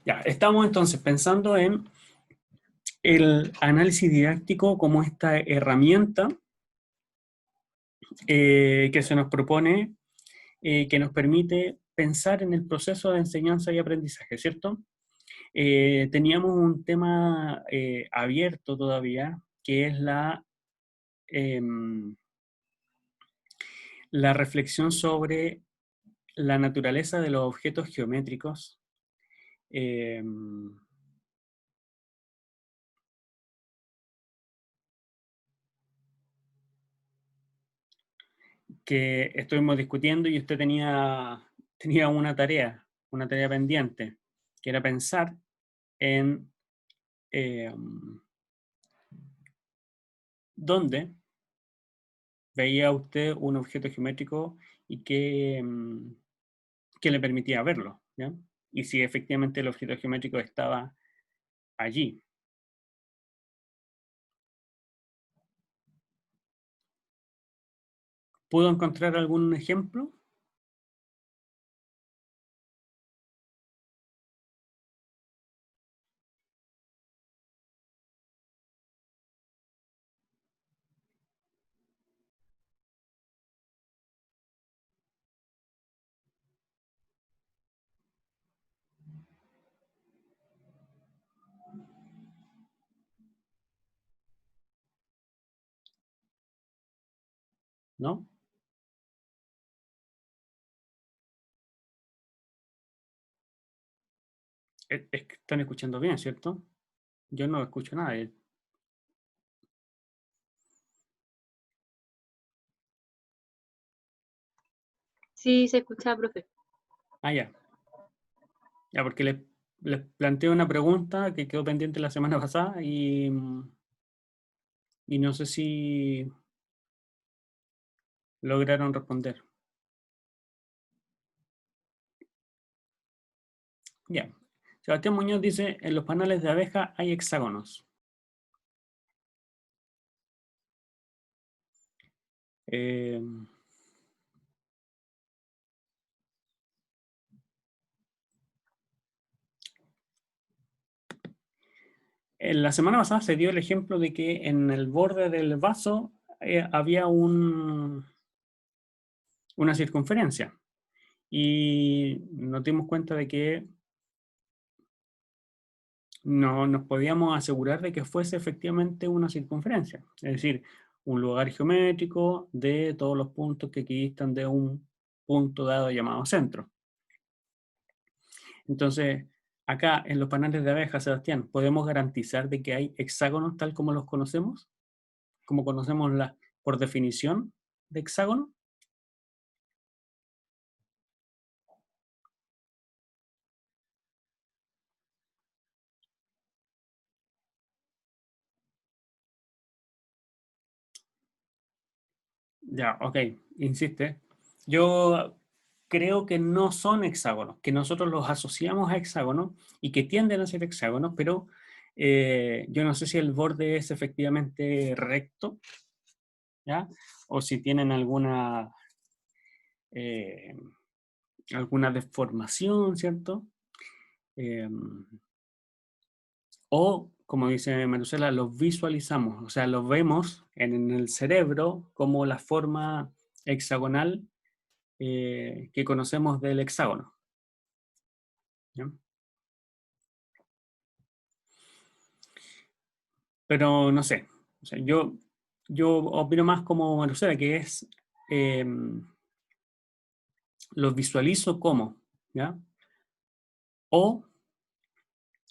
Ya, estamos entonces pensando en el análisis didáctico como esta herramienta que se nos propone, que nos permite pensar en el proceso de enseñanza y aprendizaje, ¿cierto? Teníamos un tema abierto todavía, que es la reflexión sobre la naturaleza de los objetos geométricos. eh, que estuvimos discutiendo y usted tenía una tarea pendiente, que era pensar en eh, dónde veía usted un objeto geométrico y qué le permitía verlo, ¿ya? Y si efectivamente el objeto geométrico estaba allí. ¿Pudo encontrar algún ejemplo? ¿No? Es que están escuchando bien, ¿cierto? Yo no escucho nada. Sí, se escucha, profe. Ah, ya. Ya, porque les planteé una pregunta que quedó pendiente la semana pasada y no sé si lograron responder. Ya. Sebastián Muñoz dice, en los panales de abeja hay hexágonos. Eh, en la semana pasada se dio el ejemplo de que en el borde del vaso había una circunferencia. Y nos dimos cuenta de que no nos podíamos asegurar de que fuese efectivamente una circunferencia. Es decir, un lugar geométrico de todos los puntos que equidistan de un punto dado llamado centro. Entonces, acá en los paneles de abeja, Sebastián, ¿podemos garantizar de que hay hexágonos tal como los conocemos? Como conocemos por definición de hexágono. Ya, ok, insiste. Yo creo que no son hexágonos, que nosotros los asociamos a hexágonos y que tienden a ser hexágonos, pero yo no sé si el borde es efectivamente recto, ¿ya? O si tienen eh, alguna deformación, ¿cierto? Eh, o, como dice Marcela, los visualizamos, o sea, los vemos en el cerebro como la forma hexagonal que conocemos del hexágono. ¿Ya? Pero no sé, o sea, yo opino más como Marcela, que es, eh, los visualizo como, ¿ya? O,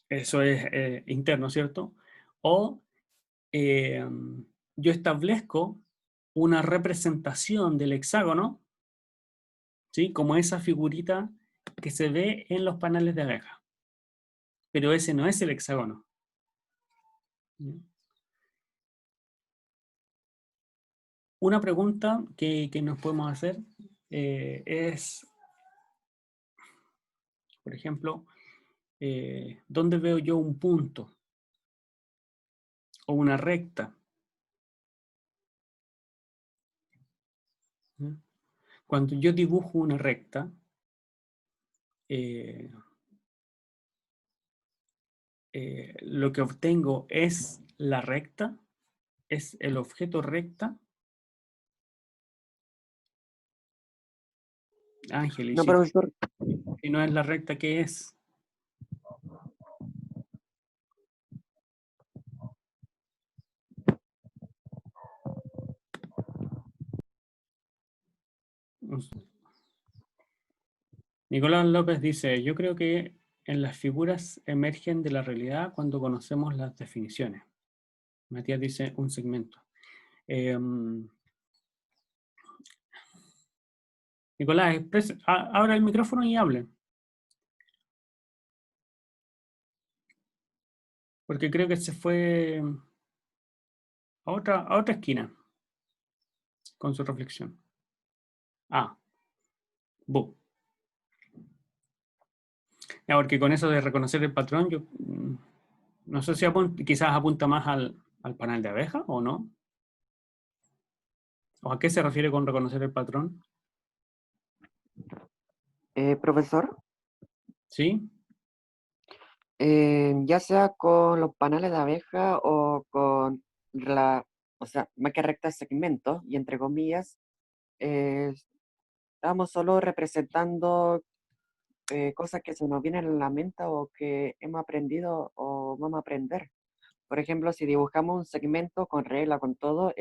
eso es interno, ¿cierto? O eh, yo establezco una representación del hexágono, ¿sí? Como esa figurita que se ve en los paneles de abeja. Pero ese no es el hexágono. ¿Ya? Una pregunta que nos podemos hacer es, por ejemplo, ¿dónde veo yo un punto o una recta? ¿Ya? Cuando yo dibujo una recta, eh, lo que obtengo es la recta, es el objeto recta. Ángel, y No, profesor. si no es la recta, ¿qué es? Nicolás López dice, yo creo que en las figuras emergen de la realidad cuando conocemos las definiciones. Matías dice un segmento. Nicolás, abra el micrófono y hable. Porque creo que se fue a otra esquina con su reflexión. Bu. Ya, porque con eso de reconocer el patrón, yo no sé si quizás apunta más al panal de abeja o no. ¿O a qué se refiere con reconocer el patrón? Profesor, ¿Sí? ya sea con los panales de abeja o con o sea, más que recta segmentos, y entre comillas, eh, estamos solo representando cosas que se nos vienen a la mente o que hemos aprendido o vamos a aprender. Por ejemplo, si dibujamos un segmento con regla, con todo,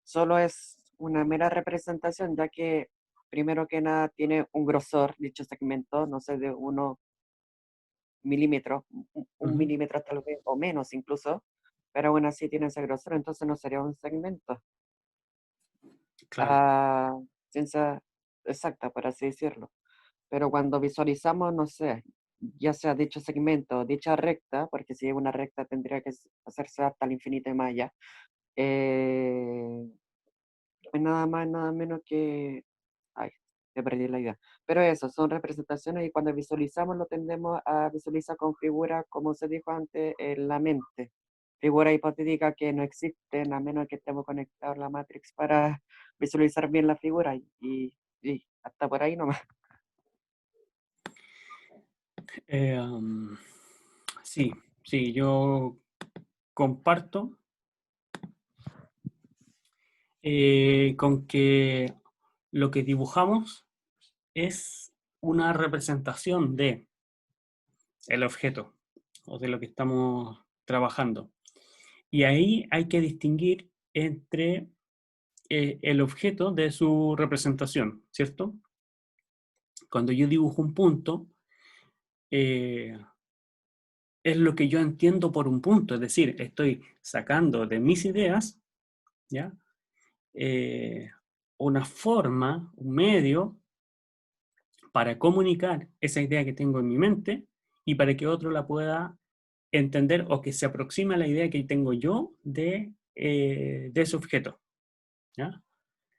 solo es una mera representación, ya que primero que nada tiene un grosor, dicho segmento, no sé, de 1 milímetro, un Ujú. milímetro tal vez, o menos incluso, pero aún así tiene ese grosor, entonces no sería un segmento Claro. a ciencia exacta, por así decirlo. Pero cuando visualizamos, no sé, ya sea dicho segmento o dicha recta, porque si es una recta tendría que hacerse hasta el infinito y más allá, no es nada más, nada menos que... Ay, me perdí la idea. Pero eso, son representaciones y cuando visualizamos lo tendemos a visualizar con figuras, como se dijo antes, en la mente. Figuras hipotéticas que no existen a menos que estemos conectados a la Matrix para visualizar bien la figura y hasta por ahí nomás. Sí, sí, yo comparto con que lo que dibujamos es una representación de el objeto o de lo que estamos trabajando. Y ahí hay que distinguir entre el objeto de su representación, ¿cierto? Cuando yo dibujo un punto, eh, es lo que yo entiendo por un punto, es decir, estoy sacando de mis ideas, ¿ya? Una forma, un medio para comunicar esa idea que tengo en mi mente y para que otro la pueda entender o que se aproxime a la idea que tengo yo de ese objeto. ¿Ya?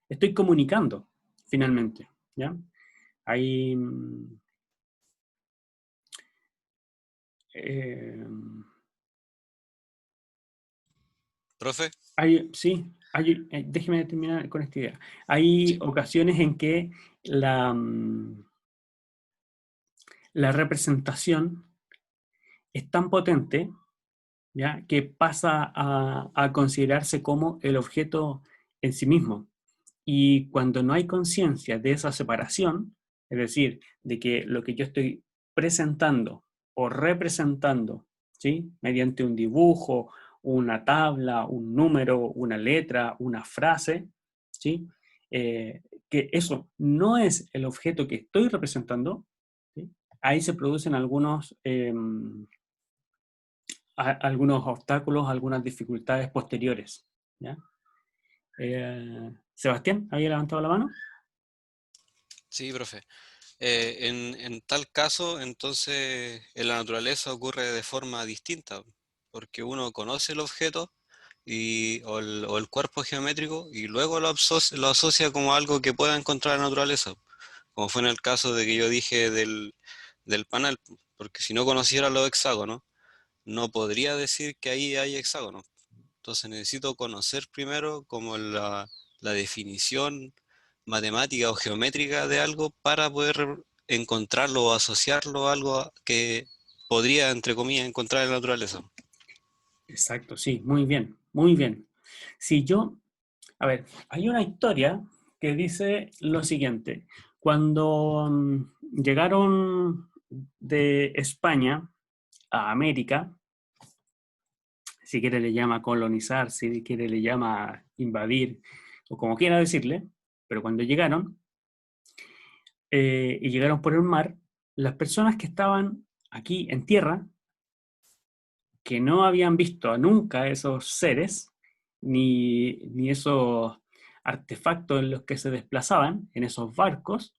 Estoy comunicando, finalmente. ¿Ya? Hay, eh, Profe, sí, déjeme terminar con esta idea. Hay sí. ocasiones en que la representación es tan potente, ¿ya?, que pasa a considerarse como el objeto en sí mismo. Y cuando no hay conciencia de esa separación, es decir, de que lo que yo estoy presentando o representando, ¿sí?, mediante un dibujo, una tabla, un número, una letra, una frase, ¿sí?, que eso no es el objeto que estoy representando, ¿sí?, ahí se producen algunos obstáculos, algunas dificultades posteriores. ¿Ya? Sebastián, ¿había levantado la mano? Sí, profe. En tal caso, entonces, en la naturaleza ocurre de forma distinta, porque uno conoce el objeto o el cuerpo geométrico y luego lo asocia como algo que pueda encontrar en la naturaleza, como fue en el caso de que yo dije del panel, porque si no conociera los hexágonos, no podría decir que ahí hay hexágonos. Entonces necesito conocer primero como la definición matemática o geométrica de algo para poder encontrarlo o asociarlo a algo que podría, entre comillas, encontrar en la naturaleza. Exacto, sí, muy bien, muy bien. Si yo, a ver, hay una historia que dice lo siguiente. Cuando llegaron de España a América, si quiere le llama colonizar, si quiere le llama invadir, o como quiera decirle, pero cuando llegaron, y llegaron por el mar, las personas que estaban aquí en tierra, que no habían visto nunca esos seres, ni esos artefactos en los que se desplazaban, en esos barcos,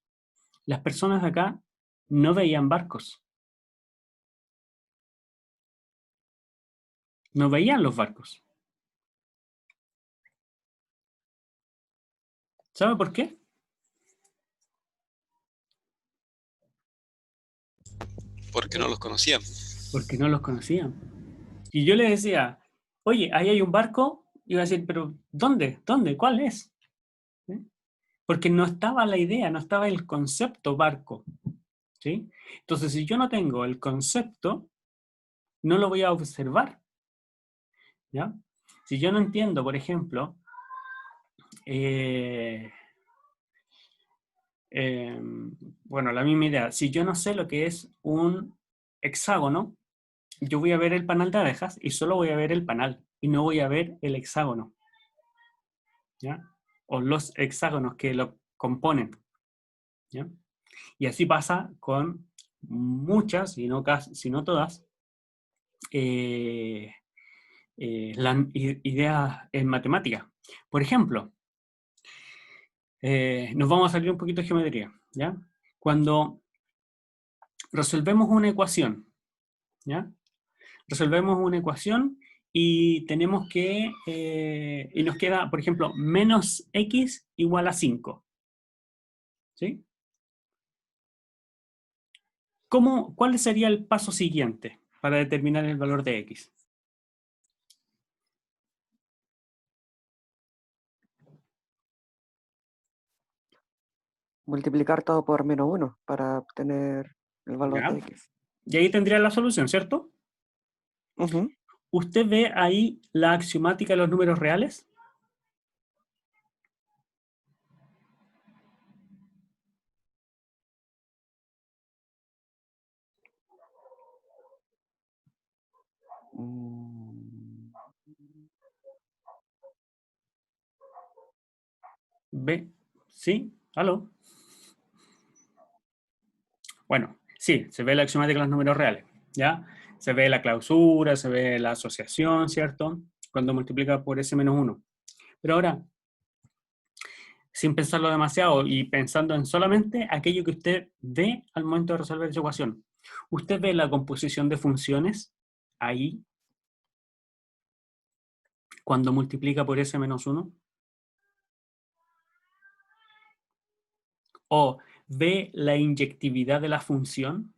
las personas de acá no veían barcos, no veían los barcos. ¿Sabe por qué? Porque no los conocían. Porque no los conocían. Y yo les decía, oye, ahí hay un barco, y iba a decir, pero ¿dónde? ¿Dónde? ¿Cuál es? ¿Sí? Porque no estaba la idea, no estaba el concepto barco. ¿Sí? Entonces, si yo no tengo el concepto, no lo voy a observar. ¿Ya? Si yo no entiendo, por ejemplo, eh, eh, bueno, la misma idea, si yo no sé lo que es un hexágono, yo voy a ver el panal de abejas y solo voy a ver el panal y no voy a ver el hexágono, ¿ya? O los hexágonos que lo componen, ¿ya? Y así pasa con muchas, si no todas, las ideas en matemática. Por ejemplo, nos vamos a salir un poquito de geometría, ¿ya? Cuando resolvemos una ecuación, ¿ya? Resolvemos una ecuación y tenemos que, y nos queda, por ejemplo, menos x igual a 5, ¿sí? ¿Cuál sería el paso siguiente para determinar el valor de x? Multiplicar todo por -1 para obtener el valor ¿Ya? de x. Y ahí tendría la solución, ¿cierto? Ujú. ¿Usted ve ahí la axiomática de los números reales? Mm, ¿Ve? ¿Sí? ¿Aló? Bueno, sí, se ve la axiomática de los números reales, ¿ya? Se ve la clausura, se ve la asociación, ¿cierto? Cuando multiplica por s menos 1. Pero ahora, sin pensarlo demasiado y pensando en solamente aquello que usted ve al momento de resolver esa ecuación. ¿Usted ve la composición de funciones ahí cuando multiplica por s menos 1? ¿O ve la inyectividad de la función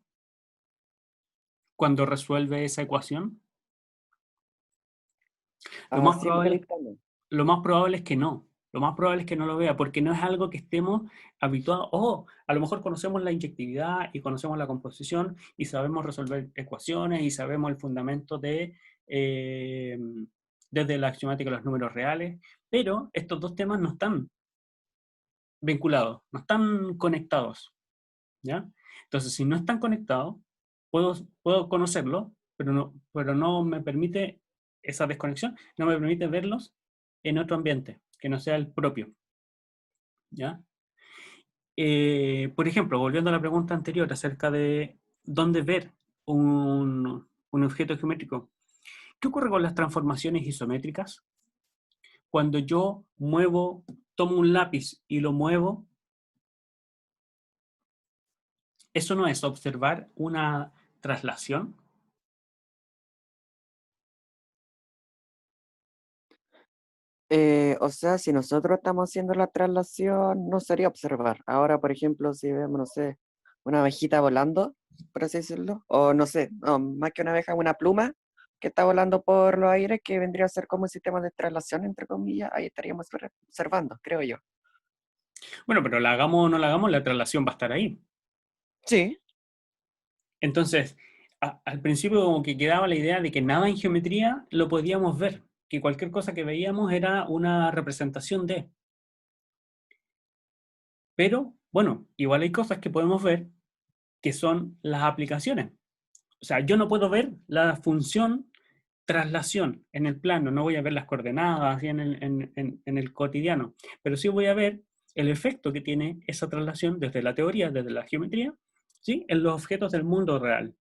cuando resuelve esa ecuación? Lo a más simple probable, vista no. lo más probable es que no. Lo más probable es que no lo vea, porque no es algo que estemos habituados. A lo mejor conocemos la inyectividad y conocemos la composición y sabemos resolver ecuaciones y sabemos el fundamento eh, desde la axiomática de los números reales, pero estos dos temas no están vinculados, no están conectados, ¿ya? Entonces, si no están conectados, puedo conocerlo, pero no me permite esa desconexión, no me permite verlos en otro ambiente, que no sea el propio, ¿ya? Por ejemplo, volviendo a la pregunta anterior acerca de dónde ver un objeto geométrico, ¿qué ocurre con las transformaciones isométricas? Cuando yo tomo un lápiz y lo muevo, ¿eso no es observar una traslación? O sea, si nosotros estamos haciendo la traslación, no sería observar. Ahora, por ejemplo, si vemos, no sé, una abejita volando, por así decirlo, o no sé, no, más que una abeja, una pluma que está volando por los aires, que vendría a ser como un sistema de traslación, entre comillas, ahí estaríamos observando, creo yo. Bueno, pero la hagamos o no la hagamos, la traslación va a estar ahí. Sí, Entonces, al principio como que quedaba la idea de que nada en geometría lo podíamos ver, que cualquier cosa que veíamos era una representación de. Pero, bueno, igual hay cosas que podemos ver que son las aplicaciones. O sea, yo no puedo ver la función traslación en el plano, no voy a ver las coordenadas así en el cotidiano, pero sí voy a ver el efecto que tiene esa traslación desde la teoría, desde la geometría, ¿sí? En los objetos del mundo real.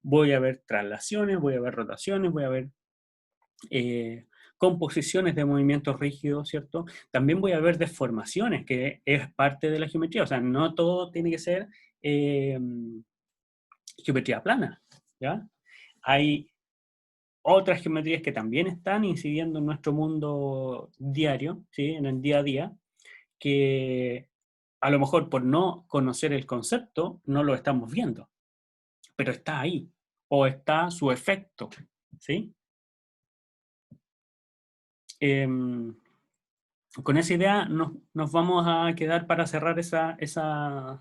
Voy a ver traslaciones, voy a ver rotaciones, voy a ver composiciones de movimientos rígidos, ¿cierto? También voy a ver deformaciones, que es parte de la geometría, o sea, no todo tiene que ser eh, geometría plana, ¿ya? Hay otras geometrías que también están incidiendo en nuestro mundo diario, ¿sí? En el día a día, que a lo mejor por no conocer el concepto no lo estamos viendo, pero está ahí, o está su efecto, ¿sí? Con esa idea nos vamos a quedar para cerrar esa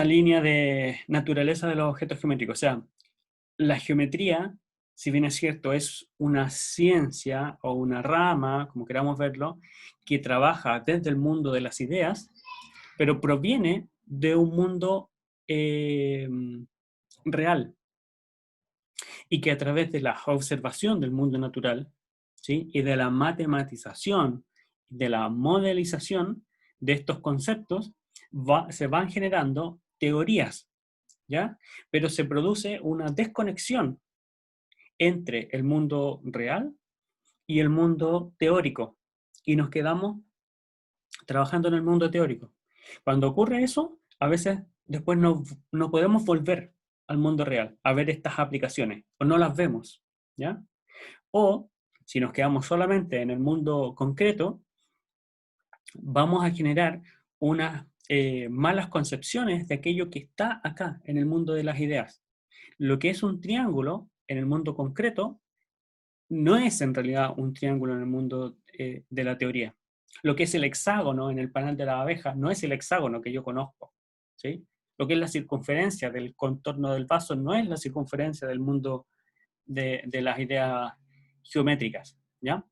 línea de naturaleza de los objetos geométricos. O sea, la geometría, si bien es cierto, es una ciencia o una rama, como queramos verlo, que trabaja desde el mundo de las ideas, pero proviene de un mundo eh, real y que a través de la observación del mundo natural, ¿sí? Y de la matematización, de la modelización de estos conceptos, se van generando teorías, ¿ya? Pero se produce una desconexión entre el mundo real y el mundo teórico, y nos quedamos trabajando en el mundo teórico. Cuando ocurre eso, a veces después no podemos volver al mundo real a ver estas aplicaciones, o no las vemos, ¿ya? O si nos quedamos solamente en el mundo concreto, vamos a generar unas malas concepciones de aquello que está acá en el mundo de las ideas. Lo que es un triángulo en el mundo concreto no es en realidad un triángulo en el mundo de la teoría. Lo que es el hexágono en el panal de la abeja no es el hexágono que yo conozco, ¿sí? Lo que es la circunferencia del contorno del vaso no es la circunferencia del mundo de las ideas geométricas, ¿ya?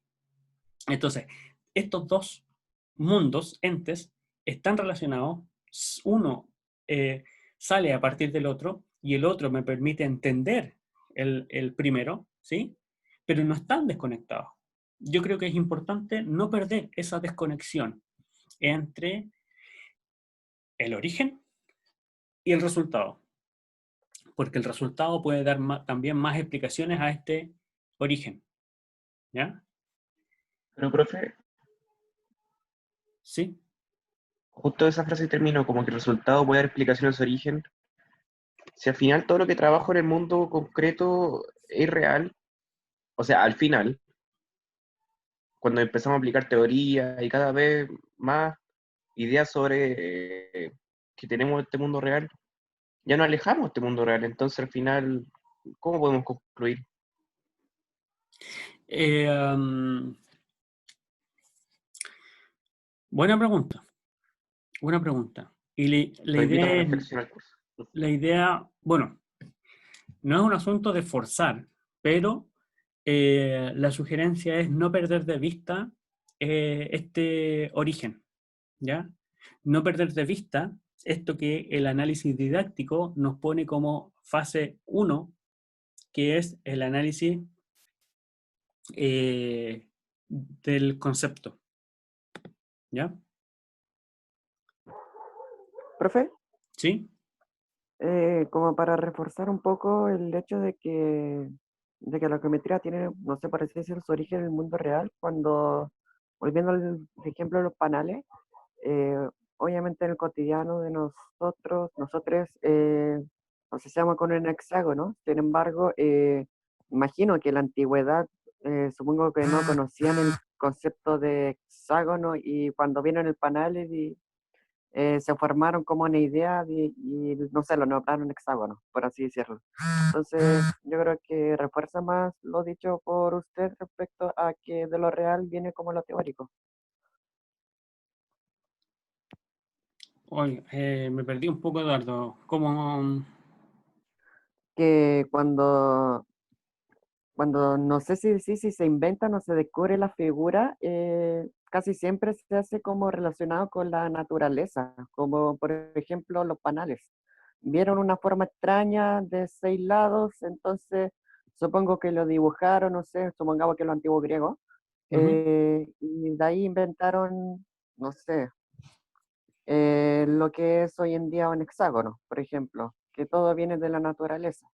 Entonces, estos dos mundos, entes, están relacionados. Uno sale a partir del otro y el otro me permite entender el primero, ¿sí? Pero no están desconectados. Yo creo que es importante no perder esa desconexión entre el origen y el resultado, porque el resultado puede dar también más explicaciones a este origen, ¿ya? Pero, profe, Sí. justo esa frase terminó como que el resultado puede dar explicación a su origen. Si al final todo lo que trabajo en el mundo concreto es real, o sea, al final, cuando empezamos a aplicar teoría y cada vez más ideas sobre que tenemos este mundo real, ya nos alejamos de este mundo real. Entonces, al final, ¿cómo podemos concluir? Um, buena pregunta, buena pregunta. Y Lo invito a reflexionar, pues. la idea, bueno, no es un asunto de forzar, pero la sugerencia es no perder de vista este origen, ¿ya? No perder de vista esto que el análisis didáctico nos pone como fase 1, que es el análisis del concepto, ¿ya? Profe, ¿Sí? como para reforzar un poco el hecho de que la geometría tiene, no sé, por así decirlo, su origen en el mundo real, cuando, volviendo al ejemplo de los panales, eh, obviamente en el cotidiano de nosotros, nos hacemos con un hexágono. Sin embargo, imagino que en la antigüedad, supongo que no conocían el concepto de hexágono, y cuando vieron el panel se formaron como una idea y no sé, lo nombraron hexágono, por así decirlo. Entonces, yo creo que refuerza más lo dicho por usted respecto a que de lo real viene como lo teórico. Oye, me perdí un poco, Eduardo. ¿Cómo? que cuando no sé si se inventan o se descubre la figura, casi siempre se hace como relacionado con la naturaleza, como por ejemplo los panales. Vieron una forma extraña de 6 lados, entonces supongo que lo dibujaron, no sé, supongamos que los antiguos griegos, Ujú. y de ahí inventaron, no sé, lo que es hoy en día un hexágono, por ejemplo, que todo viene de la naturaleza.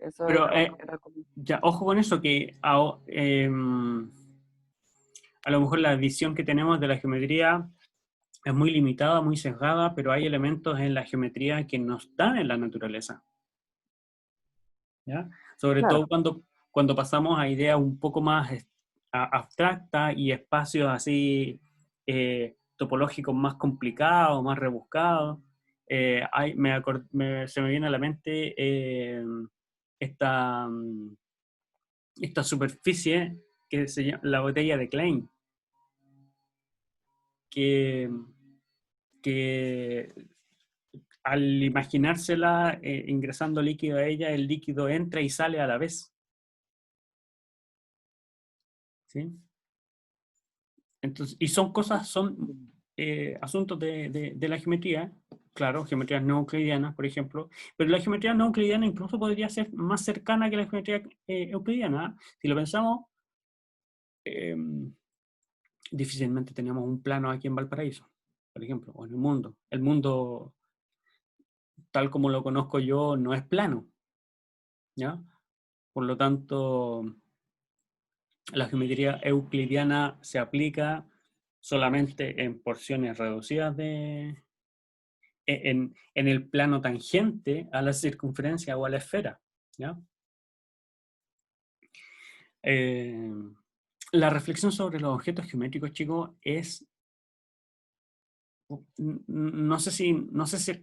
Eso Pero era como... ya, ojo con eso, que a lo mejor la visión que tenemos de la geometría es muy limitada, muy sesgada, pero hay elementos en la geometría que no están en la naturaleza, ¿ya? Sobre Claro, todo cuando pasamos a ideas un poco más abstractas y espacios así topológicos más complicados, más rebuscados. Se me viene a la mente esta, esta superficie que se llama la botella de Klein, que, que al imaginársela ingresando líquido a ella, el líquido entra y sale a la vez. ¿Sí? Entonces, y son cosas, son asuntos de la geometría, claro, geometrías no euclidianas, por ejemplo, pero la geometría no euclidiana incluso podría ser más cercana que la geometría euclidiana. Si lo pensamos, eh, difícilmente tenemos un plano aquí en Valparaíso, por ejemplo, o en el mundo. El mundo, tal como lo conozco yo, no es plano, ¿ya? Por lo tanto, la geometría euclidiana se aplica solamente en porciones reducidas en el plano tangente a la circunferencia o a la esfera, ¿ya? Eh, la reflexión sobre los objetos geométricos, chicos, es, no sé si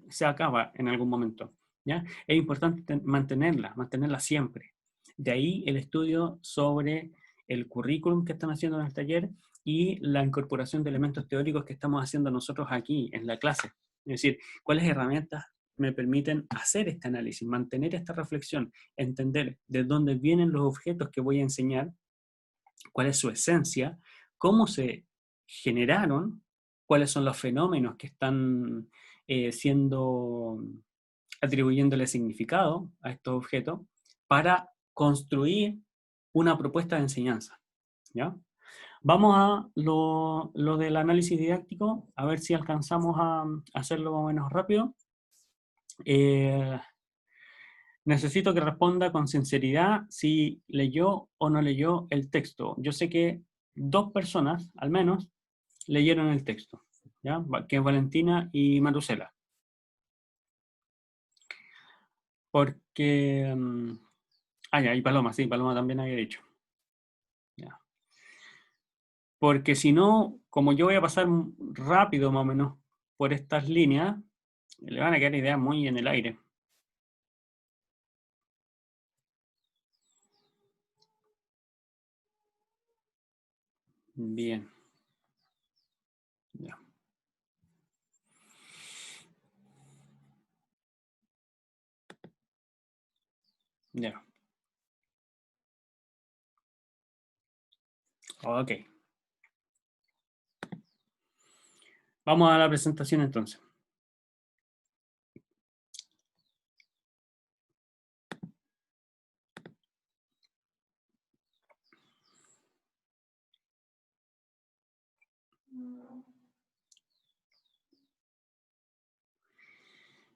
se acaba en algún momento, ¿ya? Es importante mantenerla siempre. De ahí el estudio sobre el currículum que están haciendo en el taller y la incorporación de elementos teóricos que estamos haciendo nosotros aquí en la clase. Es decir, cuáles herramientas me permiten hacer este análisis, mantener esta reflexión, entender de dónde vienen los objetos que voy a enseñar, cuál es su esencia, cómo se generaron, cuáles son los fenómenos que están atribuyéndole significado a estos objetos, para construir una propuesta de enseñanza, ¿ya? Vamos a lo del análisis didáctico, a ver si alcanzamos a hacerlo más o menos rápido. Necesito que responda con sinceridad si leyó o no leyó el texto. Yo sé que 2 personas, al menos, leyeron el texto, ¿ya? Que es Valentina y Matusela. Porque... ya, y Paloma, sí, Paloma también había dicho. Ya. Porque si no, como yo voy a pasar rápido más o menos por estas líneas, le van a quedar ideas muy en el aire. Bien. Ya. Ya. Ok. Vamos a la presentación entonces.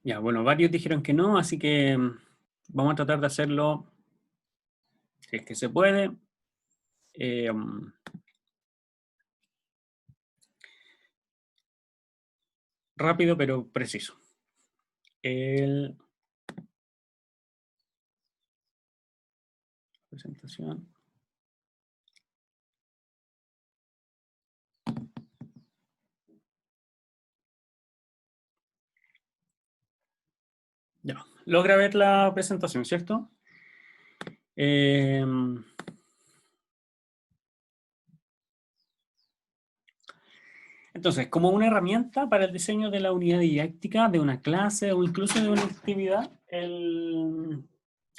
Ya, bueno, varios dijeron que no, así que vamos a tratar de hacerlo, si es que se puede, rápido pero preciso. Presentación. Ya, logra ver la presentación, ¿cierto? Entonces, como una herramienta para el diseño de la unidad didáctica de una clase o incluso de una actividad, el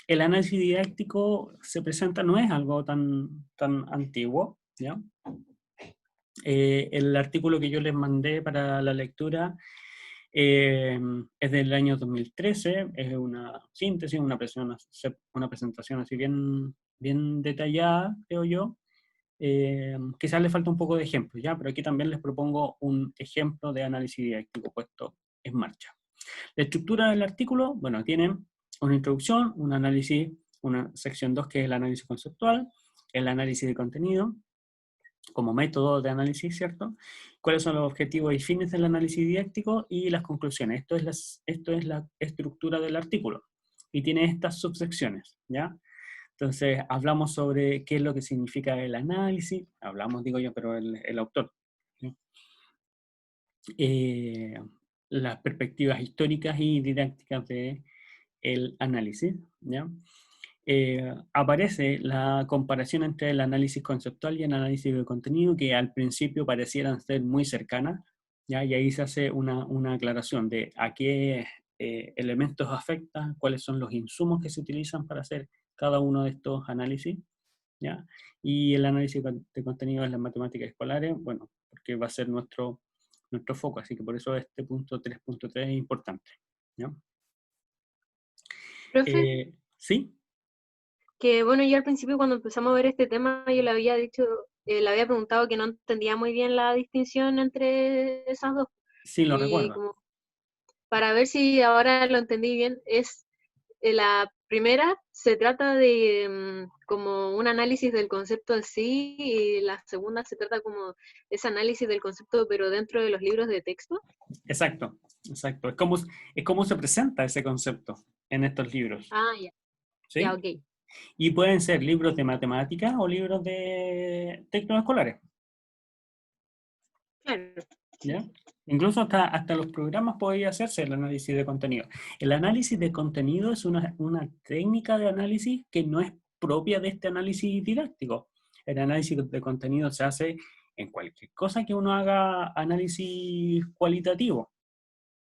análisis didáctico se presenta, no es algo tan antiguo, ¿ya? El artículo que yo les mandé para la lectura es del año 2013, es una síntesis, una presentación así bien detallada, creo yo. Quizás le falta un poco de ejemplo, ¿ya? Pero aquí también les propongo un ejemplo de análisis didáctico puesto en marcha. La estructura del artículo, bueno, tiene una introducción, un análisis, una sección 2 que es el análisis conceptual, el análisis de contenido, como método de análisis, ¿cierto? ¿Cuáles son los objetivos y fines del análisis didáctico? Y las conclusiones. Esto es la estructura del artículo. Y tiene estas subsecciones, ¿ya? Entonces, hablamos sobre qué es lo que significa el análisis, hablamos, digo yo, pero el autor. ¿Sí? Las perspectivas históricas y didácticas del análisis, ¿ya? Aparece la comparación entre el análisis conceptual y el análisis de contenido, que al principio parecieran ser muy cercanas, ¿ya? Y ahí se hace una aclaración de a qué elementos afecta, cuáles son los insumos que se utilizan para hacer cada uno de estos análisis, ¿ya? Y el análisis de contenido en las matemáticas escolares, bueno, porque va a ser nuestro foco, así que por eso este punto 3.3 es importante, ¿ya? Profe, ¿Sí? que bueno, yo al principio cuando empezamos a ver este tema, yo le había dicho, le había preguntado que no entendía muy bien la distinción entre esas dos. Sí, lo Y recuerdo. como para ver si ahora lo entendí bien, es la primera se trata de como un análisis del concepto en sí, y la segunda se trata como ese análisis del concepto, pero dentro de los libros de texto. Exacto, exacto. Es como se presenta ese concepto en estos libros, Ah, ya, ya, ¿sí? ok. Y pueden ser libros de matemáticas o libros de textos escolares, Claro. ¿ya? Incluso hasta los programas podría hacerse el análisis de contenido. El análisis de contenido es una técnica de análisis que no es propia de este análisis didáctico. El análisis de contenido se hace en cualquier cosa que uno haga análisis cualitativo,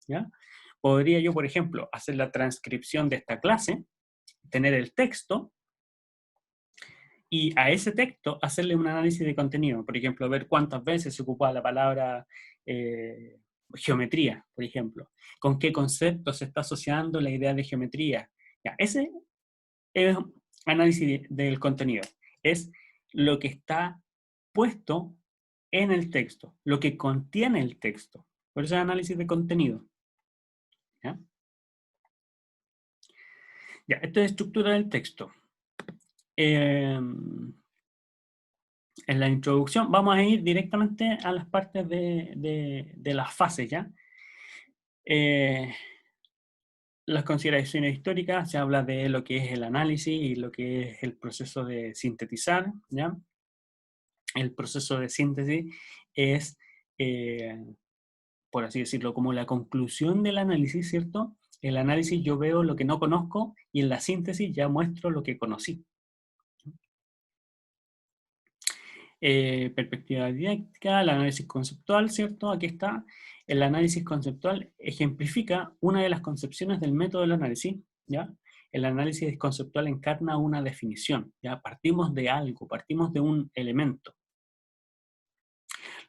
¿ya? Podría yo, por ejemplo, hacer la transcripción de esta clase, tener el texto, y a ese texto hacerle un análisis de contenido. Por ejemplo, ver cuántas veces se ocupa la palabra geometría, por ejemplo. Con qué concepto se está asociando la idea de geometría. Ya, ese es análisis del contenido. Es lo que está puesto en el texto, lo que contiene el texto. Por eso es análisis de contenido. ¿Ya? Ya, esta es la estructura del texto. En la introducción vamos a ir directamente a las partes de las fases, ¿ya? Las consideraciones históricas, se habla de lo que es el análisis y lo que es el proceso de sintetizar, ¿ya? El proceso de síntesis es, por así decirlo, como la conclusión del análisis, ¿cierto? El análisis yo veo lo que no conozco y en la síntesis ya muestro lo que conocí. Perspectiva didáctica, el análisis conceptual, ¿cierto? Aquí está. El análisis conceptual ejemplifica una de las concepciones del método del análisis, ¿ya? El análisis conceptual encarna una definición, ¿ya? Partimos de algo, partimos de un elemento.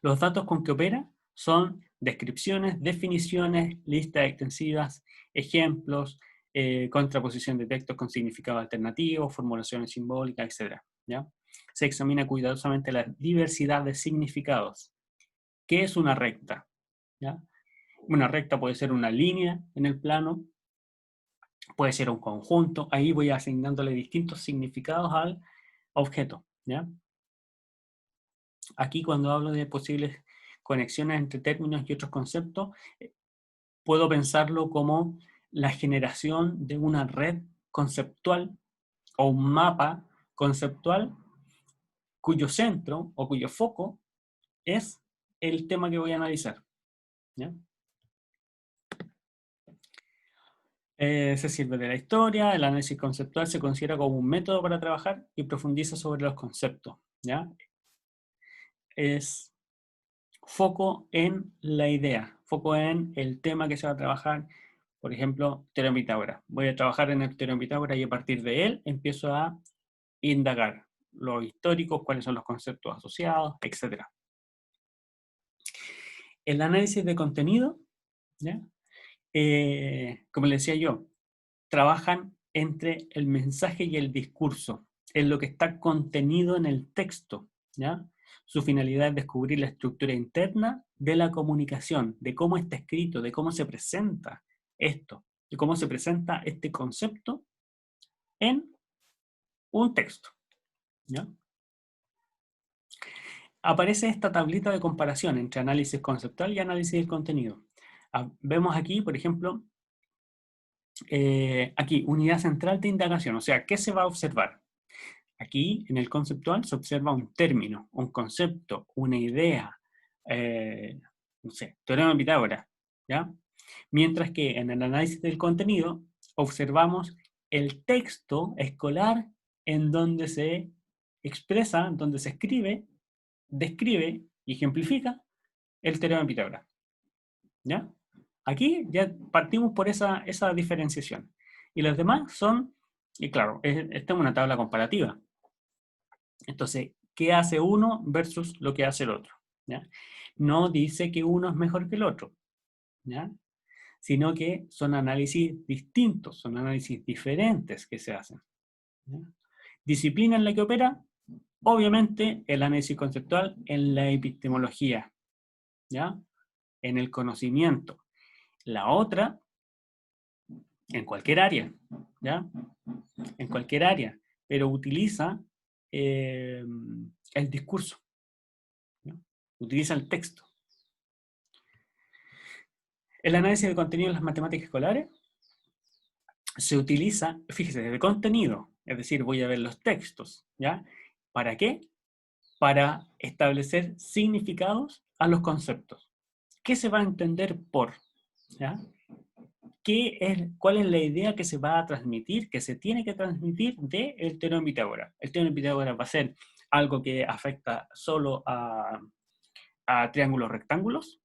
Los datos con que opera son descripciones, definiciones, listas extensivas, ejemplos, contraposición de textos con significado alternativo, formulaciones simbólicas, etc., ¿ya? Se examina cuidadosamente la diversidad de significados. ¿Qué es una recta? ¿Ya? Una recta puede ser una línea en el plano, puede ser un conjunto, ahí voy asignándole distintos significados al objeto, ¿ya? Aquí cuando hablo de posibles conexiones entre términos y otros conceptos, puedo pensarlo como la generación de una red conceptual o un mapa conceptual cuyo centro o cuyo foco es el tema que voy a analizar, ¿ya? Se sirve de la historia, el análisis conceptual se considera como un método para trabajar y profundiza sobre los conceptos, ¿ya? Es foco en la idea, foco en el tema que se va a trabajar. Por ejemplo, teorema de Pitágoras. Voy a trabajar en el teorema de Pitágoras y a partir de él empiezo a indagar los históricos, cuáles son los conceptos asociados, etc. El análisis de contenido, ¿ya? Como le decía yo, trabajan entre el mensaje y el discurso, en lo que está contenido en el texto, ¿ya? Su finalidad es descubrir la estructura interna de la comunicación, de cómo está escrito, de cómo se presenta esto, de cómo se presenta este concepto en un texto, ¿ya? Aparece esta tablita de comparación entre análisis conceptual y análisis del contenido. Vemos aquí, por ejemplo, aquí, unidad central de indagación, o sea, ¿qué se va a observar? Aquí, en el conceptual, se observa un término, un concepto, una idea, no sé, teorema de Pitágoras, ¿ya? Mientras que en el análisis del contenido, observamos el texto escolar en donde se expresa, donde se escribe, describe y ejemplifica el teorema de Pitágoras, ¿ya? Aquí ya partimos por esa diferenciación. Y los demás son, y claro, esta es una tabla comparativa. Entonces, ¿qué hace uno versus lo que hace el otro? ¿Ya? No dice que uno es mejor que el otro, ¿ya? Sino que son análisis distintos, son análisis diferentes que se hacen, ¿ya? Disciplina en la que opera, obviamente, el análisis conceptual en la epistemología, ¿ya? En el conocimiento. La otra, en cualquier área, ¿ya? En cualquier área, pero utiliza el discurso, ¿no? Utiliza el texto. El análisis de contenido en las matemáticas escolares se utiliza, fíjese, de contenido, es decir, voy a ver los textos, ¿ya? ¿Para qué? Para establecer significados a los conceptos. ¿Qué se va a entender por? ¿Ya? ¿Cuál es la idea que se va a transmitir, que se tiene que transmitir del teorema de Pitágoras? El teorema de Pitágoras va a ser algo que afecta solo a triángulos rectángulos.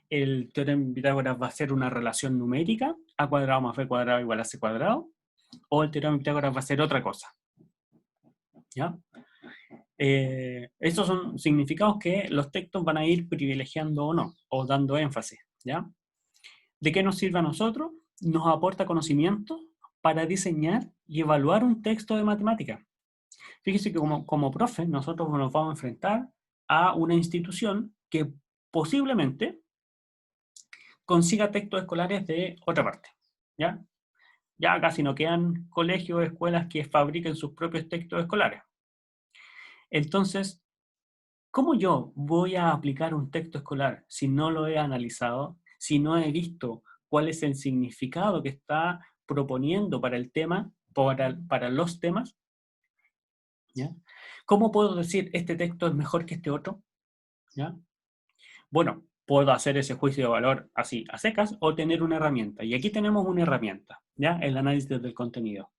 El teorema de Pitágoras va a ser una relación numérica, a cuadrado más b cuadrado igual a c cuadrado, o el teorema de Pitágoras va a ser otra cosa, ¿ya? Estos son significados que los textos van a ir privilegiando o no, o dando énfasis, ¿ya? ¿De qué nos sirve a nosotros? Nos aporta conocimiento para diseñar y evaluar un texto de matemática. Fíjese que como profe, nosotros nos vamos a enfrentar a una institución que posiblemente consiga textos escolares de otra parte, ¿ya? Ya casi no quedan colegios o escuelas que fabriquen sus propios textos escolares. Entonces, ¿cómo yo voy a aplicar un texto escolar si no lo he analizado, si no he visto cuál es el significado que está proponiendo para el tema, para los temas? ¿Ya? ¿Cómo puedo decir este texto es mejor que este otro? ¿Ya? Bueno, puedo hacer ese juicio de valor así, a secas, o tener una herramienta. Y aquí tenemos una herramienta, ¿ya? El análisis del contenido.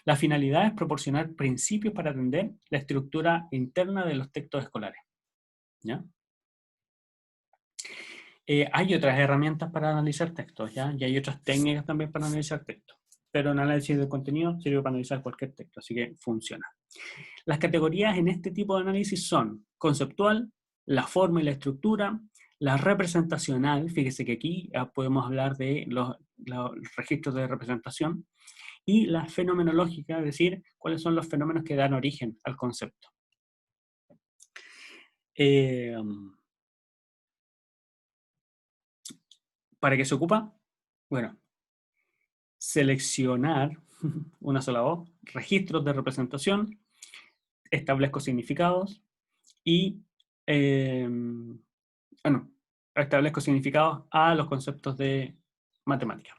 La finalidad es proporcionar principios para atender la estructura interna de los textos escolares, ¿ya? Hay otras herramientas para analizar textos, ¿ya? Y hay otras técnicas también para analizar textos. Pero el análisis del contenido sirve para analizar cualquier texto, así que funciona. Las categorías en este tipo de análisis son conceptual, la forma y la estructura, la representacional, fíjese que aquí podemos hablar de los registros de representación, y la fenomenológica, es decir, cuáles son los fenómenos que dan origen al concepto. ¿Para qué se ocupa? Bueno, seleccionar, una sola voz, registros de representación, establezco significados y, establezco significados a los conceptos de matemática.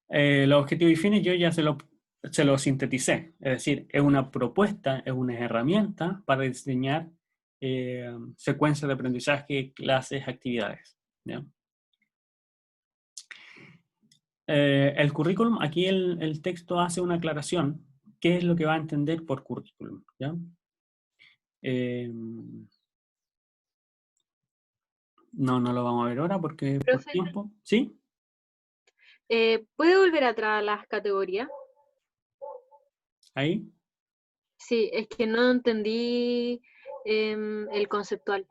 Los objetivos y fines yo ya se lo sinteticé, es decir, es una propuesta, es una herramienta para diseñar secuencias de aprendizaje, clases, actividades, ¿ya? El currículum, aquí el texto hace una aclaración, qué es lo que va a entender por currículum, ¿ya? No, no lo vamos a ver ahora porque por Profe, tiempo. ¿Sí? ¿puede volver atrás a las categorías? Ahí. Sí, es que no entendí el conceptual.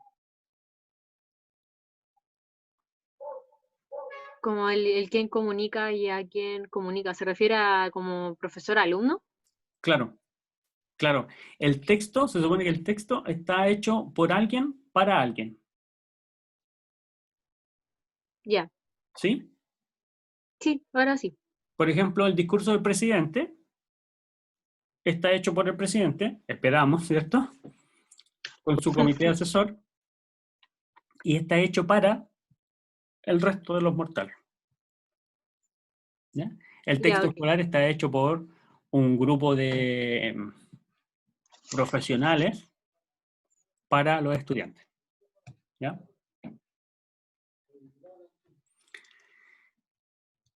Como el quién comunica y a quién comunica. ¿Se refiere a como profesor-alumno? Claro, claro. El texto, se supone que el texto está hecho por alguien para alguien. Ya, ¿Sí? sí, ahora sí. Por ejemplo, el discurso del presidente está hecho por el presidente, esperamos, ¿cierto? Con su comité asesor, y está hecho para el resto de los mortales. ¿Ya? El Ya, texto ok. escolar está hecho por un grupo de profesionales para los estudiantes. ¿Ya?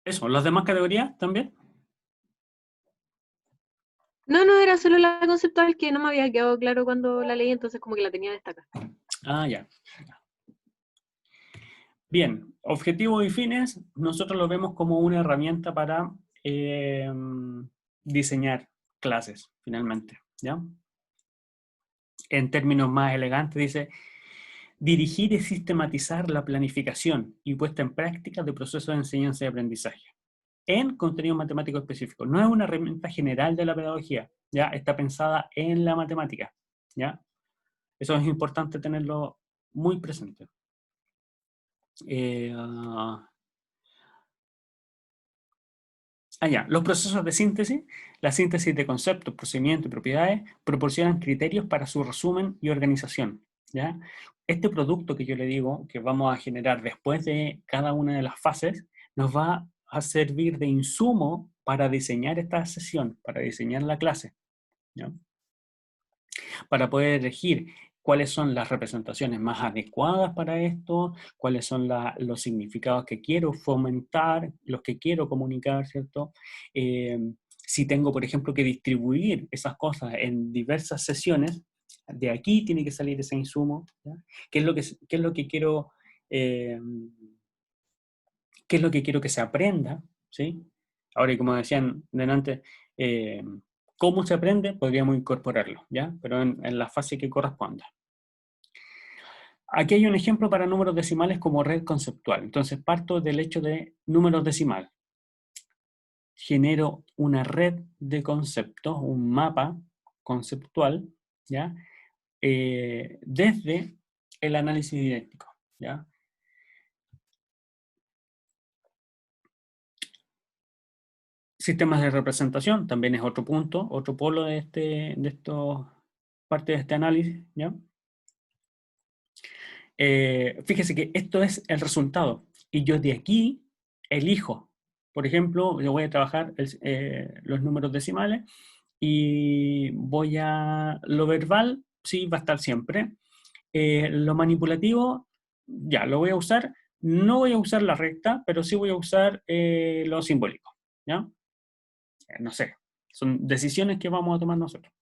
Eso, las demás categorías también. No, no, era solo la conceptual que no me había quedado claro cuando la leí, entonces como que la tenía destacada. Ah, ya. Bien, objetivos y fines, nosotros lo vemos como una herramienta para diseñar clases, finalmente. ¿Ya? En términos más elegantes, dice dirigir y sistematizar la planificación y puesta en práctica de procesos de enseñanza y aprendizaje en contenido matemático específico. No es una herramienta general de la pedagogía, ¿ya? Está pensada en la matemática, ¿ya? Eso es importante tenerlo muy presente. Ya. Los procesos de síntesis, la síntesis de conceptos, procedimientos y propiedades proporcionan criterios para su resumen y organización, ¿ya? Este producto que yo le digo que vamos a generar después de cada una de las fases nos va a servir de insumo para diseñar esta sesión, para diseñar la clase, ¿ya? Para poder elegir cuáles son las representaciones más adecuadas para esto, cuáles son los significados que quiero fomentar, los que quiero comunicar, ¿cierto? Si tengo, por ejemplo, que distribuir esas cosas en diversas sesiones, de aquí tiene que salir ese insumo, ¿ya? Qué es lo que quiero, eh, qué es lo que quiero que se aprenda, ¿sí? Ahora, y como decían delante, cómo se aprende, podríamos incorporarlo, ¿ya? Pero en la fase que corresponda. Aquí hay un ejemplo para números decimales como red conceptual. Entonces parto del hecho de números decimales. Genero una red de conceptos, un mapa conceptual, ¿ya? Desde el análisis didáctico, ¿ya? Sistemas de representación también es otro punto, otro polo de estos parte de este análisis, ¿ya? Fíjese que esto es el resultado y yo de aquí elijo. Por ejemplo, yo voy a trabajar los números decimales y voy a lo verbal, sí, va a estar siempre. Lo manipulativo, ya, lo voy a usar. No voy a usar la recta, pero sí voy a usar lo simbólico, ¿ya? No sé, son decisiones que vamos a tomar nosotros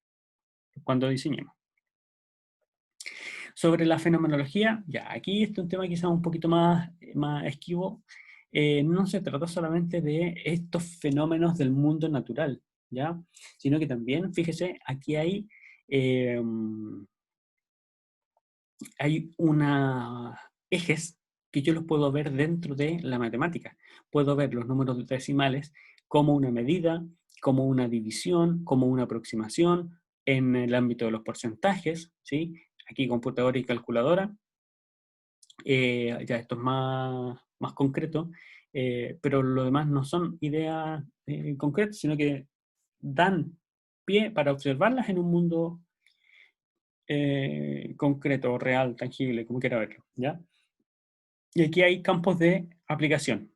cuando diseñemos. Sobre la fenomenología, ya, aquí este es un tema quizás un poquito más esquivo. No se trata solamente de estos fenómenos del mundo natural, ¿ya? Sino que también, fíjese, aquí eh, hay ejes que yo los puedo ver dentro de la matemática. Puedo ver los números decimales como una medida, como una división, como una aproximación en el ámbito de los porcentajes, ¿sí? Aquí computadora y calculadora. Ya esto es más concreto, pero lo demás no son ideas concretas, sino que dan pie para observarlas en un mundo concreto, real, tangible, como quiera verlo, ¿ya? Y aquí hay campos de aplicación.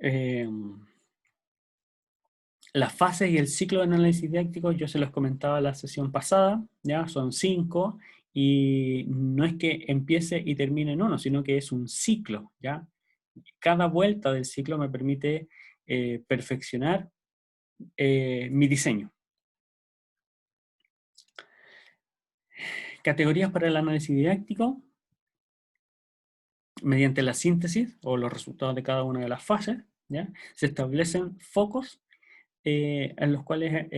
Eh, las fases y el ciclo de análisis didáctico, yo se los comentaba la sesión pasada, ¿ya? Son 5, y no es que empiece y termine en uno, sino que es un ciclo, ¿ya? Cada vuelta del ciclo me permite perfeccionar mi diseño. Categorías para el análisis didáctico, mediante la síntesis o los resultados de cada una de las fases, ¿ya? Se establecen focos en los cuales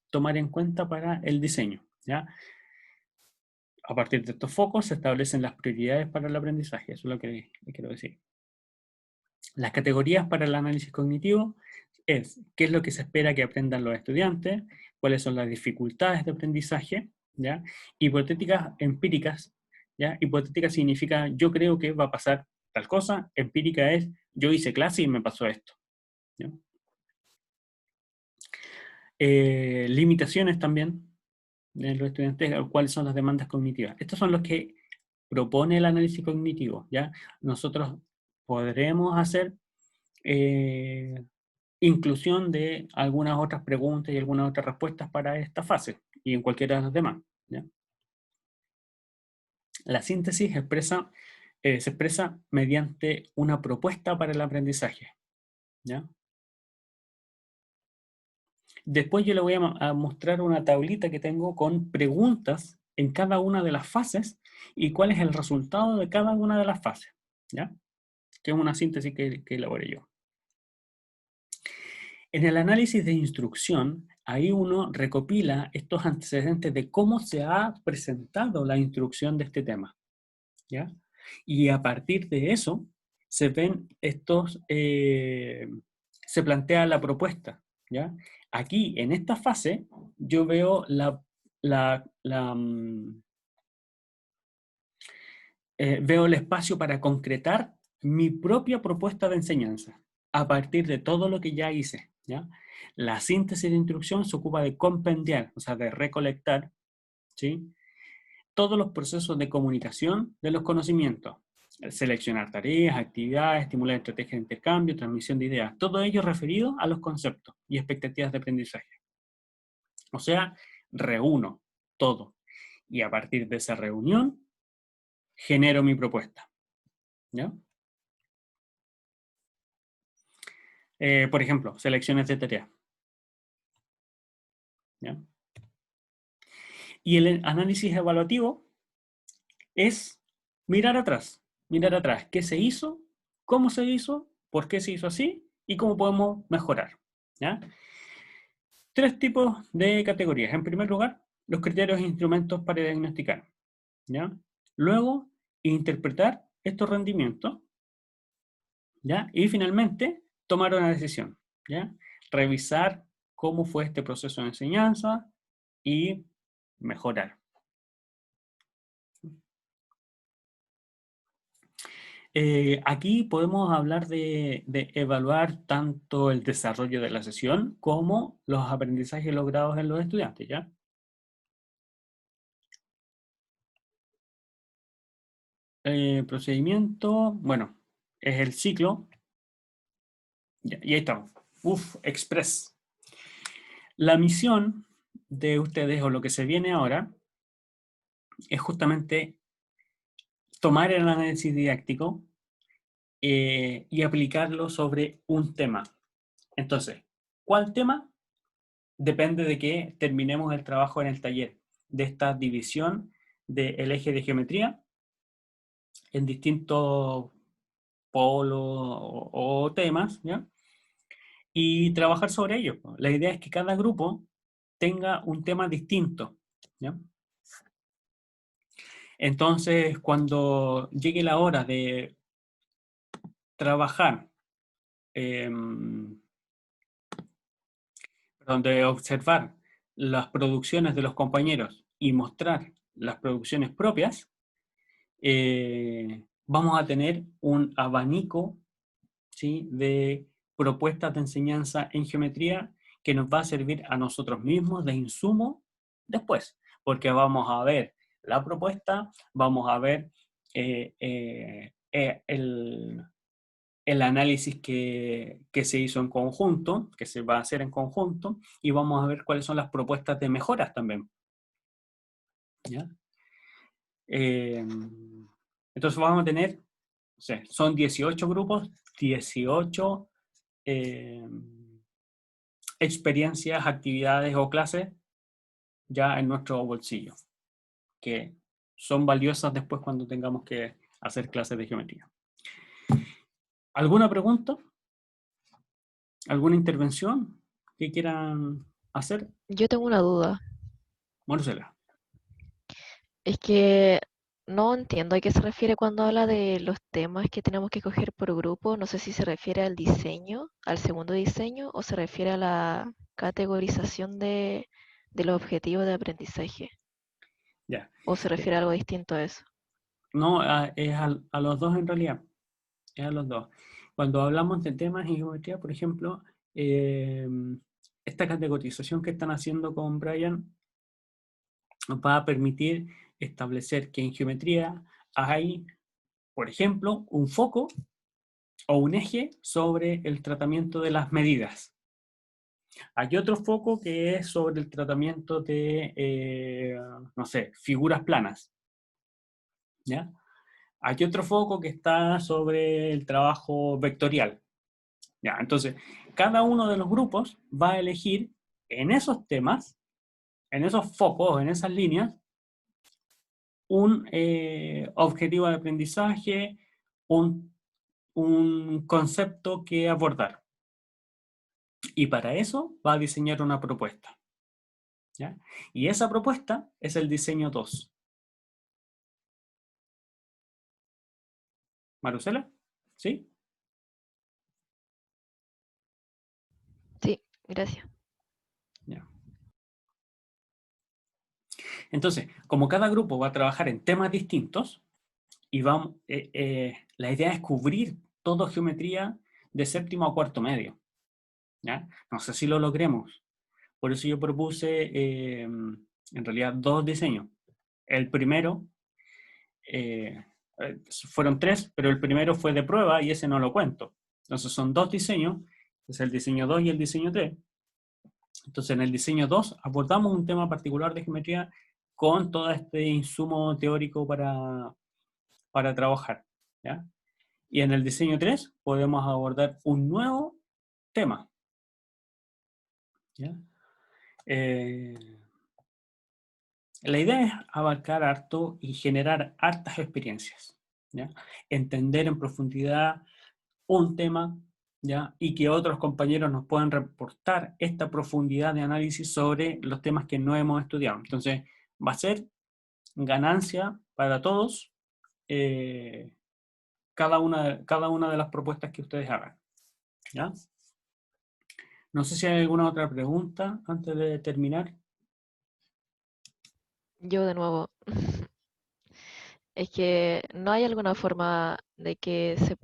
tomar en cuenta para el diseño, ¿ya? A partir de estos focos se establecen las prioridades para el aprendizaje, eso es lo que quiero decir. Las categorías para el análisis cognitivo es qué es lo que se espera que aprendan los estudiantes, cuáles son las dificultades de aprendizaje, ¿ya? Hipotéticas empíricas, ¿ya? Hipotética significa yo creo que va a pasar tal cosa, empírica es yo hice clase y me pasó esto, ¿ya? Limitaciones también de los estudiantes, cuáles son las demandas cognitivas. Estos son los que propone el análisis cognitivo, ¿ya? Nosotros podremos hacer inclusión de algunas otras preguntas y algunas otras respuestas para esta fase y en cualquiera de las demás, ¿ya? La síntesis se expresa mediante una propuesta para el aprendizaje, ¿ya? Después yo le voy a mostrar una tablita que tengo con preguntas en cada una de las fases y cuál es el resultado de cada una de las fases, ¿ya? Que es una síntesis que elaboré yo. En el análisis de instrucción, ahí uno recopila estos antecedentes de cómo se ha presentado la instrucción de este tema, ¿ya? Y a partir de eso, se ven se plantea la propuesta, ¿ya? Aquí, en esta fase, yo veo veo el espacio para concretar mi propia propuesta de enseñanza a partir de todo lo que ya hice, ¿ya? La síntesis de instrucción se ocupa de compendiar, o sea, de recolectar, ¿sí? Todos los procesos de comunicación de los conocimientos. Seleccionar tareas, actividades, estimular estrategias de intercambio, transmisión de ideas. Todo ello referido a los conceptos y expectativas de aprendizaje. O sea, reúno todo. Y a partir de esa reunión, genero mi propuesta, ¿ya? Por ejemplo, selecciones de tarea, ¿ya? Y el análisis evaluativo es mirar atrás, qué se hizo, cómo se hizo, por qué se hizo así y cómo podemos mejorar, ¿ya? 3 tipos de categorías. En primer lugar, los criterios e instrumentos para diagnosticar, ¿ya? Luego, interpretar estos rendimientos, ¿ya? Y finalmente, tomar una decisión, ¿ya? Revisar cómo fue este proceso de enseñanza y mejorar. Aquí podemos hablar de evaluar tanto el desarrollo de la sesión como los aprendizajes logrados en los estudiantes, ¿ya? Procedimiento, bueno, es el ciclo. Ya, y ahí estamos. Express. La misión de ustedes, o lo que se viene ahora, es justamente tomar el análisis didáctico y aplicarlo sobre un tema. Entonces, ¿cuál tema? Depende de que terminemos el trabajo en el taller, de esta división del eje de geometría en distintos polos o temas, ¿ya? Y trabajar sobre ellos. La idea es que cada grupo tenga un tema distinto, ¿ya? Entonces, cuando llegue la hora de trabajar, de observar las producciones de los compañeros y mostrar las producciones propias, vamos a tener un abanico, ¿sí?, de propuestas de enseñanza en geometría que nos va a servir a nosotros mismos de insumo después, porque vamos a ver la propuesta, vamos a ver el análisis que se hizo en conjunto, que se va a hacer en conjunto, y vamos a ver cuáles son las propuestas de mejoras también, ¿ya? Entonces vamos a tener, o sea, son 18 grupos, 18 experiencias, actividades o clases ya en nuestro bolsillo. que son valiosas después cuando tengamos que hacer clases de geometría. ¿Alguna pregunta? ¿Alguna intervención que quieran hacer? Yo tengo una duda. Marcela. Es que no entiendo a qué se refiere cuando habla de los temas que tenemos que coger por grupo. No sé si se refiere al diseño, al segundo diseño, o se refiere a la categorización de los objetivos de aprendizaje. Ya. O se refiere a algo distinto a eso. No, es a los dos en realidad. Es a los dos. Cuando hablamos de temas en geometría, por ejemplo, esta categorización que están haciendo con Brian va a permitir establecer que en geometría hay, por ejemplo, un foco o un eje sobre el tratamiento de las medidas. Hay otro foco que es sobre el tratamiento de, no sé, figuras planas. ¿Ya? Hay otro foco que está sobre el trabajo vectorial. ¿Ya? Entonces, cada uno de los grupos va a elegir en esos temas, en esos focos, en esas líneas, un objetivo de aprendizaje, un concepto que abordar. Y para eso va a diseñar una propuesta. ¿Ya? Y esa propuesta es el diseño 2. ¿Marusela? ¿Sí? Sí, gracias. Ya. Entonces, como cada grupo va a trabajar en temas distintos, y vamos, la idea es cubrir toda geometría de séptimo a cuarto medio. ¿Ya? No sé si lo logremos. Por eso yo propuse, en realidad, 2 diseños. El primero, fueron 3, pero el primero fue de prueba y ese no lo cuento. Entonces son 2 diseños, es el diseño 2 y el diseño 3. Entonces en el diseño 2 abordamos un tema particular de geometría con todo este insumo teórico para trabajar. ¿Ya? Y en el diseño 3 podemos abordar un nuevo tema. ¿Ya? La idea es abarcar harto y generar hartas experiencias. ¿Ya? Entender en profundidad un tema, ¿ya? Y que otros compañeros nos puedan reportar esta profundidad de análisis sobre los temas que no hemos estudiado. Entonces, va a ser ganancia para todos cada una de las propuestas que ustedes hagan. ¿Ya? No sé si hay alguna otra pregunta antes de terminar. Yo de nuevo. Es que no hay alguna forma de que se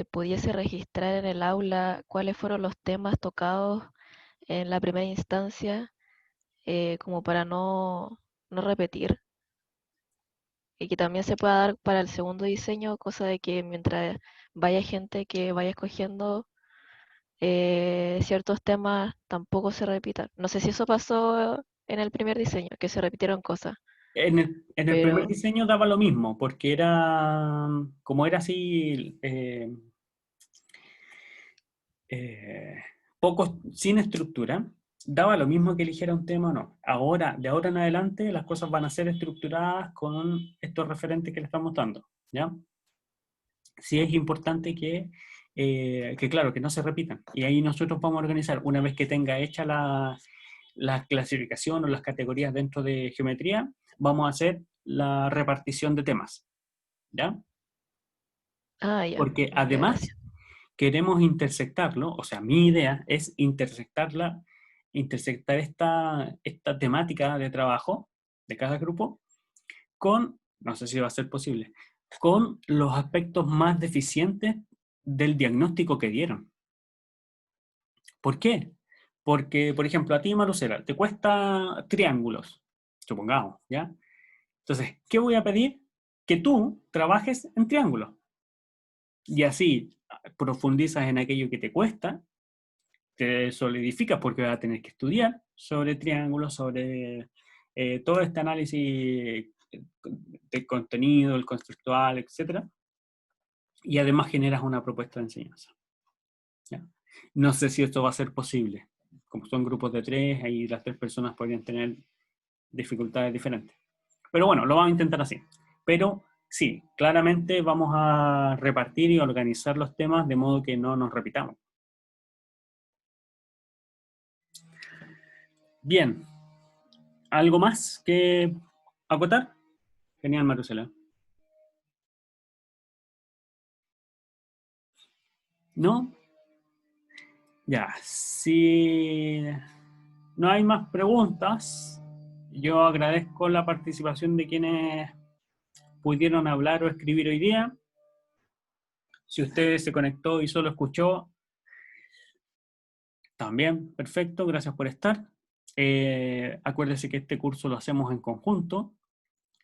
pudiese registrar en el aula cuáles fueron los temas tocados en la primera instancia, como para no repetir. Y que también se pueda dar para el segundo diseño, cosa de que mientras vaya gente que vaya escogiendo ciertos temas, tampoco se repitan. No sé si eso pasó en el primer diseño, que se repitieron cosas, En el primer pero diseño daba lo mismo, porque era, como era así, poco, sin estructura, daba lo mismo que eligiera un tema o no. Ahora, de ahora en adelante, las cosas van a ser estructuradas con estos referentes que le estamos dando, ¿ya? Sí es importante que claro, que no se repitan. Y ahí nosotros vamos a organizar, una vez que tenga hecha la clasificación o las categorías dentro de geometría, vamos a hacer la repartición de temas, ¿ya? ya, Porque ya, además gracias. queremos intersectarlo, o sea, mi idea es intersectar esta temática de trabajo de cada grupo con, no sé si va a ser posible, con los aspectos más deficientes del diagnóstico que dieron. ¿Por qué? Porque, por ejemplo, a ti, Marusela, te cuesta triángulos, supongamos, ¿ya? Entonces, ¿qué voy a pedir? Que tú trabajes en triángulos. Y así profundizas en aquello que te cuesta, te solidificas porque vas a tener que estudiar sobre triángulos, sobre todo este análisis del contenido, el conceptual, etc. Y además generas una propuesta de enseñanza. ¿Ya? No sé si esto va a ser posible. Como son grupos de 3, ahí las 3 personas podrían tener dificultades diferentes. Pero bueno, lo vamos a intentar así. Pero sí, claramente vamos a repartir y organizar los temas de modo que no nos repitamos. Bien. ¿Algo más que acotar? Genial, Maricela. ¿No? Ya, si no hay más preguntas, yo agradezco la participación de quienes pudieron hablar o escribir hoy día. Si usted se conectó y solo escuchó, también, perfecto, gracias por estar. Acuérdese que este curso lo hacemos en conjunto.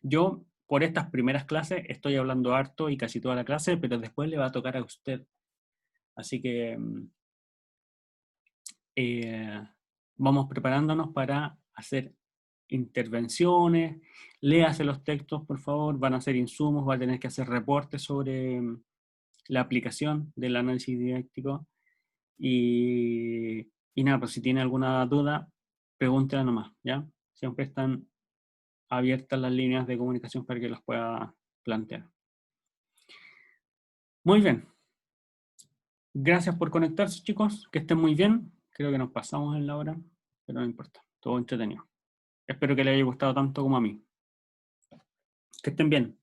Yo, por estas primeras clases, estoy hablando harto y casi toda la clase, pero después le va a tocar a usted. Así que vamos preparándonos para hacer intervenciones. Léase los textos, por favor. Van a hacer insumos, va a tener que hacer reportes sobre la aplicación del análisis didáctico. Y nada, pues si tiene alguna duda, pregúntela nomás, ¿ya? Siempre están abiertas las líneas de comunicación para que las pueda plantear. Muy bien. Gracias por conectarse, chicos. Que estén muy bien. Creo que nos pasamos en la hora, pero no importa. Todo entretenido. Espero que les haya gustado tanto como a mí. Que estén bien.